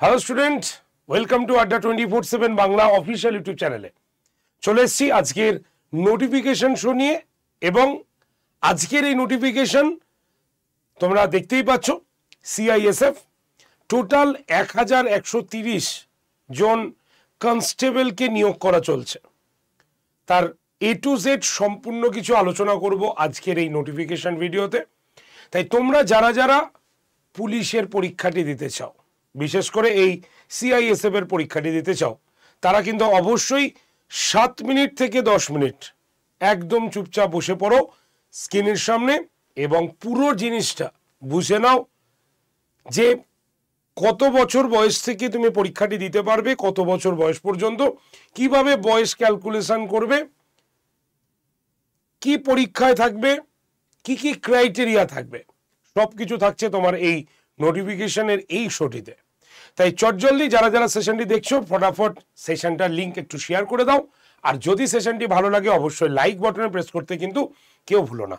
Hello student, welcome to আড্ডা 24/7 Bangla official YouTube চ্যানেলে। চলে এসেছি আজকের নোটিফিকেশন শো নিয়ে, এবং আজকের এই নোটিফিকেশন তোমরা দেখতেই পাচ্ছ। সিআইএসএফ টোটাল 1130 জন কনস্টেবলকে নিয়োগ করা চলছে। তার A to Z সম্পূর্ণ কিছু আলোচনা করব আজকের এই নোটিফিকেশন ভিডিওতে। তাই তোমরা যারা যারা পুলিশের পরীক্ষাটি দিতে চাও, বিশেষ করে এই সিআইএসএফ এর পরীক্ষাটি দিতে চাও, তারা কিন্তু অবশ্যই 7 মিনিট থেকে 10 মিনিট একদম চুপচাপ বসে পড়ো স্ক্রিনের সামনে এবং পুরো জিনিসটা বুঝে নাও যে কত বছর বয়স থেকে তুমি পরীক্ষাটি দিতে পারবে, কত বছর বয়স পর্যন্ত, কিভাবে বয়স ক্যালকুলেশন করবে, কি পরীক্ষায় থাকবে, কি কি ক্রাইটেরিয়া থাকবে, সবকিছু থাকছে তোমার এই নোটিফিকেশনের এই শোটিতে। তাই চটজলদি যারা যারা সেশনটি দেখছো ফটাফট সেশনটার লিঙ্ক একটু শেয়ার করে দাও। আর যদি সেশনটি ভালো লাগে অবশ্যই লাইক বাটনে প্রেস করতে কিন্তু কেউ ভুলো না।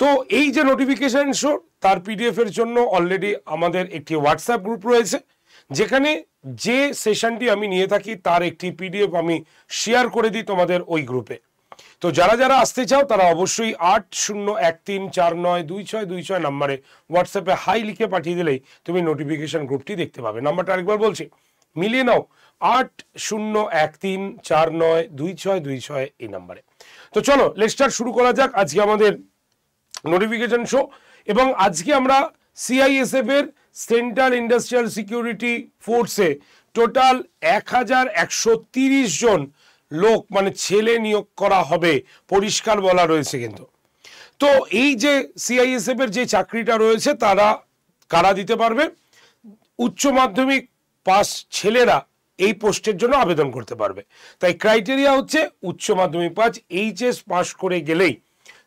তো এই যে নোটিফিকেশন শো, তার পিডিএফ এর জন্য অলরেডি আমাদের একটি হোয়াটসঅ্যাপ গ্রুপ রয়েছে, যেখানে যে সেশনটি আমি নিয়ে থাকি তার একটি পিডিএফ আমি শেয়ার করে দিই তোমাদের ওই গ্রুপে। তো যারা যারা আসতে চাও তারা অবশ্যই 8013492626 নাম্বারে হোয়াটসঅ্যাপে হাই লিখে পাঠিয়ে দিলেই তুমি নোটিফিকেশন গ্রুপটি দেখতে পাবে। নাম্বারটা আরেকবার বলছি, মিলিয়ে নাও, 8013492626 এই নাম্বারে। তো চলো লেটস স্টার্ট, শুরু করা যাক আজকে আমাদের নোটিফিকেশন শো। এবং আজকে আমরা সিআইএসএফ এর সেন্ট্রাল ইন্ডাস্ট্রিয়াল সিকিউরিটি ফোর্সে টোটাল 1130 জন লোক মানে ছেলে নিয়োগ করা হবে, পরিষ্কার বলা রয়েছে কিন্তু। তো এই যে সিআইএসএফ এর যে চাকরিটা রয়েছে তারা কারা দিতে পারবে? উচ্চ মাধ্যমিক পাস ছেলেরা এই পোস্টের জন্য আবেদন করতে পারবে। তাই ক্রাইটেরিয়া হচ্ছে উচ্চ মাধ্যমিক পাস, এইচএস পাস করে গেলেই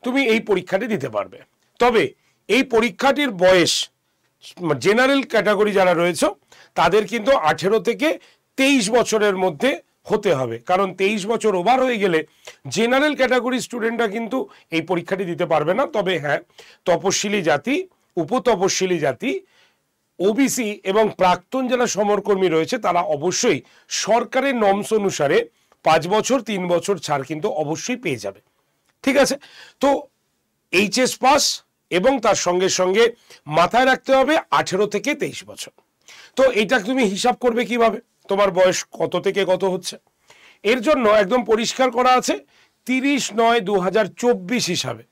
তুমি এই পরীক্ষাটি দিতে পারবে। তবে এই পরীক্ষাটির বয়স জেনারেল ক্যাটাগরি যারা রয়েছে তাদের কিন্তু 18 থেকে 23 বছরের মধ্যে হতে হবে, কারণ 23 বছর ওভার হয়ে গেলে জেনারেল ক্যাটাগরি স্টুডেন্টরা কিন্তু এই পরীক্ষাটি দিতে পারবে না। তবে হ্যাঁ, তপশিলি জাতি, উপতপশিলি জাতি, ওবিসি এবং প্রাক্তন যারা সমরকর্মী রয়েছে তারা অবশ্যই সরকারের নর্মস অনুসারে 5 বছর 3 বছর ছাড় কিন্তু অবশ্যই পেয়ে যাবে। ঠিক আছে, তো এইচএস পাস এবং তার সঙ্গে সঙ্গে মাথায় রাখতে হবে 18 থেকে 23 বছর। তো এটা তুমি হিসাব করবে কিভাবে, তোমার বয়স কত থেকে কত হচ্ছে? এর জন্য একদম পরিষ্কার করা আছে 30/9/2024 হিসাবে।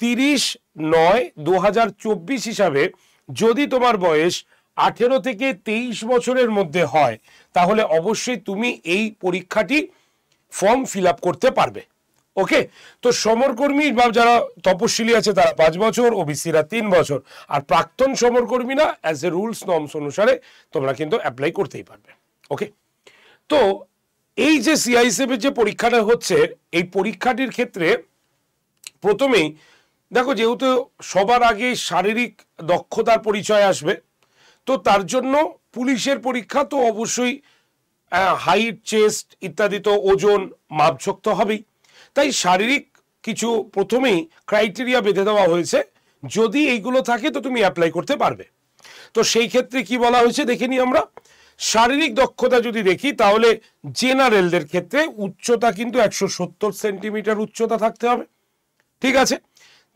30/9/2024 হিসাবে যদি তোমার বয়স 18 থেকে 23 বছরের মধ্যে হয় তাহলে অবশ্যই তুমি এই পরীক্ষাটি ফর্ম ফিল আপ করতে পারবে। ওকে, তো সমরকর্মী বা যারা তপশিলি আছে তারা 5 বছর, ওবিসিরা 3 বছর, আর প্রাক্তন সমরকর্মীরা অ্যাজ এ রুলস নর্মস অনুসারে তোমরা কিন্তু অ্যাপ্লাই করতেই পারবে। ওকে, তো এই যে সিআইএসএফ এর যে পরীক্ষাটা হচ্ছে, এই পরীক্ষাটির ক্ষেত্রে প্রথমেই দেখো, যেহেতু সবার আগে শারীরিক দক্ষতার পরিচয় আসবে, তো তার জন্য পুলিশের পরীক্ষা তো অবশ্যই হাইট, চেস্ট ইত্যাদি, তো ওজন মাপঝোঁক তো হবেই। তাই শারীরিক কিছু প্রথমেই ক্রাইটেরিয়া বেঁধে দেওয়া হয়েছে, যদি এইগুলো থাকে তো তুমি অ্যাপ্লাই করতে পারবে। তো সেই ক্ষেত্রে কি বলা হয়েছে দেখে নিই আমরা। শারীরিক দক্ষতা যদি দেখি তাহলে জেনারেলদের ক্ষেত্রে উচ্চতা কিন্তু 170 সেন্টিমিটার উচ্চতা থাকতে হবে। ঠিক আছে,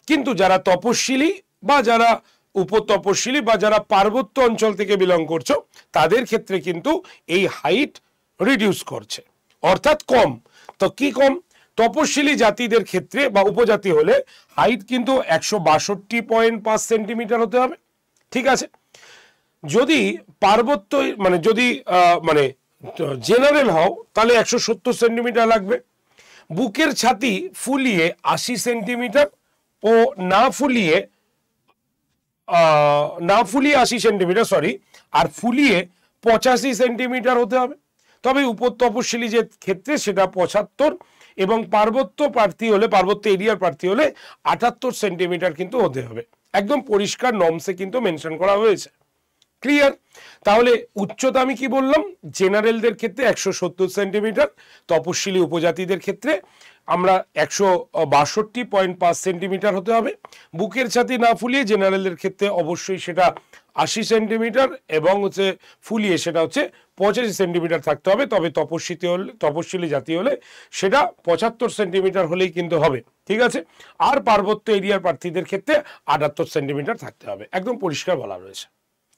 কিন্তু যারা তপশিলি বা যারা উপতপশিলি বা যারা পার্বত্য অঞ্চল থেকে বিলং করছো তাদের ক্ষেত্রে কিন্তু এই হাইট রিডিউস করছে, অর্থাৎ কম। তো কি কম? তপশিলি জাতিদের ক্ষেত্রে বা উপজাতি হলে হাইট কিন্তু 162.5 সেন্টিমিটার হতে হবে। ঠিক আছে, যদি পার্বত্য মানে যদি জেনারেল হও তাহলে 170 সেন্টিমিটার লাগবে। বুকের ছাতি ফুলিয়ে 80 সেন্টিমিটার ও না ফুলিয়ে 80 সেন্টিমিটার আর ফুলিয়ে 85 সেন্টিমিটার হতে হবে। তবে উপতপশিলি যে ক্ষেত্রে সেটা 75, এবং পার্বত্য প্রার্থী হলে, পার্বত্য এরিয়ার প্রার্থী হলে 78 সেন্টিমিটার কিন্তু হতে হবে। একদম পরিষ্কার নর্মসে কিন্তু মেনশন করা হয়েছে। ক্লিয়ার? তাহলে উচ্চতা আমি কি বললাম? জেনারেলদের ক্ষেত্রে 170 সেন্টিমিটার, তপশিলি উপজাতিদের ক্ষেত্রে আমরা 162.5 সেন্টিমিটার হতে হবে। বুকের ছাতি না ফুলিয়ে জেনারেলের ক্ষেত্রে অবশ্যই সেটা 80 সেন্টিমিটার এবং হচ্ছে ফুলিয়ে সেটা হচ্ছে 85 সেন্টিমিটার থাকতে হবে। তবে তপশিলি জাতি হলে সেটা 75 সেন্টিমিটার হলেই কিন্তু হবে, ঠিক আছে। আর পার্বত্য এরিয়ার প্রার্থীদের ক্ষেত্রে 78 সেন্টিমিটার থাকতে হবে, একদম পরিষ্কার বলা রয়েছে।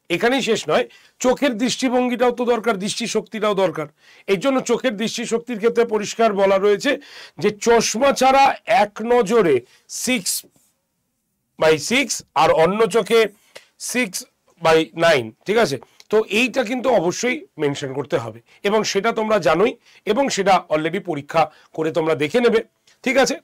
এখানেই শেষ নয়, চোখের দৃষ্টিভঙ্গিটাও তো দরকার, দৃষ্টিশক্তিটাও দরকার। এই জন্য চোখের দৃষ্টিশক্তির ক্ষেত্রে পরিষ্কার বলা রয়েছে যে চশমা ছাড়া এক নজরে 6/6 আর অন্য চোখে 6/9, ঠিক আছে। তো এইটা কিন্তু অবশ্যই মেনশন করতে হবে এবং সেটা তোমরা জানোই এবং সেটা অলরেডি পরীক্ষা করে তোমরা দেখে নেবে, ঠিক আছে।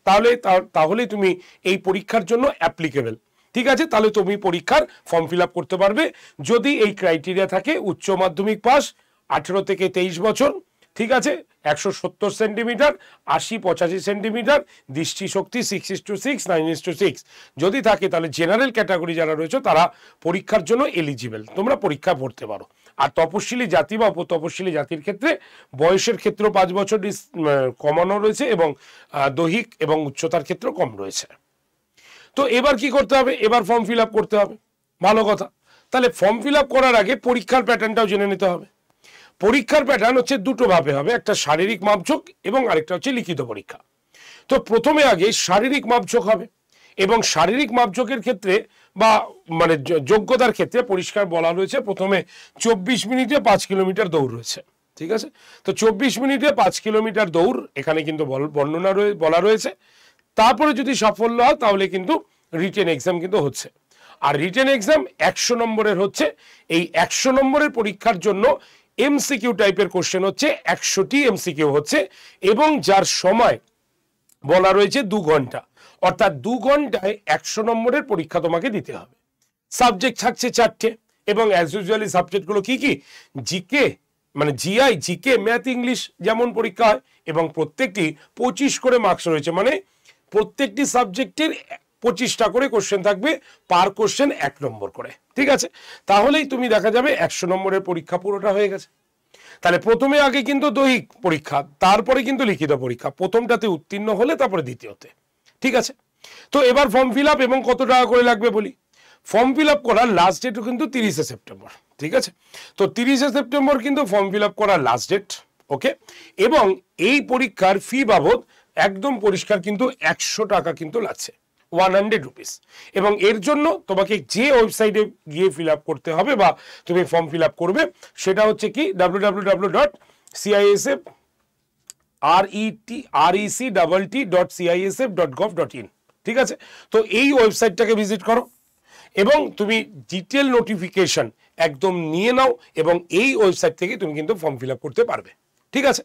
তাহলেই তুমি এই পরীক্ষার জন্য অ্যাপ্লিকেবল, ঠিক আছে। তাহলে তুমি পরীক্ষার ফর্ম ফিল আপ করতে পারবে যদি এই ক্রাইটেরিয়া থাকে। উচ্চ মাধ্যমিক পাস, 18 থেকে 23 বছর, ঠিক আছে, 170 সেন্টিমিটার, 80-85 সেন্টিমিটার, দৃষ্টিশক্তি 6:6, 9:6 যদি থাকে, তাহলে জেনারেল ক্যাটাগরি যারা রয়েছে তারা পরীক্ষার জন্য এলিজিবল, তোমরা পরীক্ষা পড়তে পারো। আর তপশিলি জাতি বা উপতপশিলি জাতির ক্ষেত্রে বয়সের ক্ষেত্রে 5 বছর কমানো রয়েছে এবং দৈহিক এবং উচ্চতার ক্ষেত্রে কম রয়েছে। তো এবার কি করতে হবে? এবার ফর্ম ফিল আপ করতে হবে, ভালো কথা। তাহলে ফর্ম ফিল আপ করার আগে পরীক্ষার প্যাটার্নটাও জেনে নিতে হবে। পরীক্ষার প্যাটার্ন হচ্ছে দুটো ভাবে হবে, একটা শারীরিক মাপঝোঁক এবং আরেকটা হচ্ছে লিখিত পরীক্ষা। তো প্রথমে আগে শারীরিক মাপঝোঁক হবে এবং শারীরিক মাপঝোঁকের ক্ষেত্রে বা মানে যোগ্যতার ক্ষেত্রে পরিষ্কার বলা রয়েছে প্রথমে 24 মিনিটে 5 কিলোমিটার দৌড় রয়েছে, ঠিক আছে। তো 24 মিনিটে 5 কিলোমিটার দৌড় এখানে কিন্তু বর্ণনা বলা রয়েছে। তারপরে যদি সাফল্য হয় তাহলে কিন্তু রিটেন এক্সাম কিন্তু হচ্ছে। আর রিটেন এক্সাম 100 নম্বরের হচ্ছে। এই 100 নম্বরের পরীক্ষার জন্য এমসিকিউ টাইপের কোশ্চেন হচ্ছে, 100টি এমসিকিউ হচ্ছে এবং যার সময় বলা রয়েছে 2 ঘন্টা, অর্থাৎ 2 ঘন্টায় 100 নম্বরের পরীক্ষা তোমাকে দিতে হবে। সাবজেক্ট থাকছে 4টে এবং অ্যাজ ইউজুয়ালি সাবজেক্টগুলো কি কি? জিকে, মানে জিআই, জিকে, ম্যাথ, ইংলিশ যেমন পরীক্ষা হয় এবং প্রত্যেকটি 25 করে মার্কস রয়েছে, মানে প্রত্যেকটি সাবজেক্টের 25টা করে কোশ্চেন থাকবে, পার কোশ্চেন 1 নম্বর করে, ঠিক আছে। তাহলেই তুমি দেখা যাবে 100 নম্বরের পরীক্ষা পুরোটা হয়ে গেছে। তাহলে প্রথমে আগে কিন্তু দৈহিক পরীক্ষা, তারপরে কিন্তু লিখিত পরীক্ষা, প্রথমটাতে উত্তীর্ণ হলে তারপরে দ্বিতীয়তে, ঠিক আছে। তো এবার ফর্ম ফিল আপ এবং কত টাকা করে লাগবে বলি। ফর্ম ফিল আপ করার লাস্ট ডেট কিন্তু 30শে সেপ্টেম্বর, ঠিক আছে। তো 30শে সেপ্টেম্বর কিন্তু ফর্ম ফিল আপ করার লাস্ট ডেট, ওকে। এবং এই পরীক্ষার ফি বাবদ একদম পরিষ্কার কিন্তু 100 টাকা কিন্তু লাগছে, 100 রুপিস। এবং এর জন্য তোমাকে যে ওয়েবসাইটে গিয়ে ফিল আপ করতে হবে বা তুমি ফর্ম ফিল আপ করবে সেটা হচ্ছে কি www.cisf.rectt.cisf.gov.in, ঠিক আছে। তো এই ওয়েবসাইটটাকে ভিজিট করো এবং তুমি ডিটেল নোটিফিকেশন একদম নিয়ে নাও এবং এই ওয়েবসাইট থেকে তুমি কিন্তু ফর্ম ফিল আপ করতে পারবে, ঠিক আছে।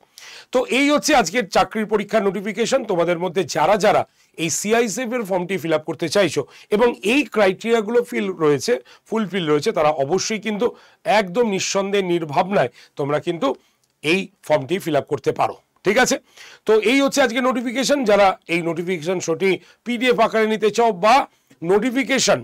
তো এই হচ্ছে আজকের চাকরির পরীক্ষার নোটিফিকেশন। তোমাদের মধ্যে যারা যারা এই সিআইএসএফ এর ফর্মটি ফিল আপ করতে চাইছো এবং এই ক্রাইটেরিয়াগুলো ফুলফিল রয়েছে তারা অবশ্যই কিন্তু একদম নিঃসন্দেহে নির্ভাবনায় তোমরা কিন্তু এই ফর্মটি ফিল আপ করতে পারো, ঠিক আছে। তো এই হচ্ছে আজকে নোটিফিকেশন। যারা এই নোটিফিকেশন শোটি পিডিএফ আকারে নিতে চাও বা নোটিফিকেশন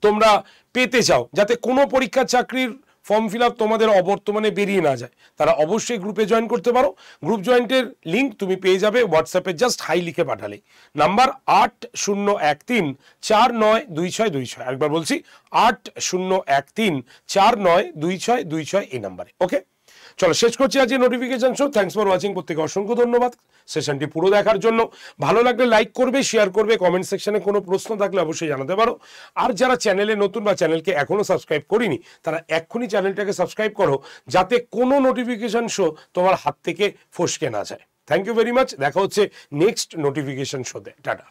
তোমরা পেতে চাও যাতে কোনো পরীক্ষার চাকরির ফর্ম ফিল আপ তোমাদের অবর্তমানে বেরিয়ে না যায়, তারা অবশ্যই গ্রুপে জয়েন করতে পারো। গ্রুপ জয়েন্টের লিঙ্ক তুমি পেয়ে যাবে হোয়াটসঅ্যাপে, জাস্ট হাই লিখে পাঠালে। নাম্বার 8013492626, একবার বলছি 8013492626 এই নাম্বারে, ওকে। চলো শেষ করছি আজকে notification show. Thanks for watching, প্রত্যেকে অসংখ্য ধন্যবাদ সেশনটি পুরো দেখার জন্য। ভালো লাগলে লাইক করবে, শেয়ার করবে, কমেন্ট সেকশনে কোনো প্রশ্ন থাকলে অবশ্যই জানাতে পারো। আর যারা চ্যানেলে নতুন বা চ্যানেলকে এখনো সাবস্ক্রাইব করিনি তারা এক্ষুনি চ্যানেলটাকে সাবস্ক্রাইব করো যাতে কোনো নোটিফিকেশন শো তোমার হাত থেকে ফসকে না যায়। থ্যাংক ইউ ভেরি মাচ, দেখা হচ্ছে নেক্সট নোটিফিকেশন শোতে। টাটা।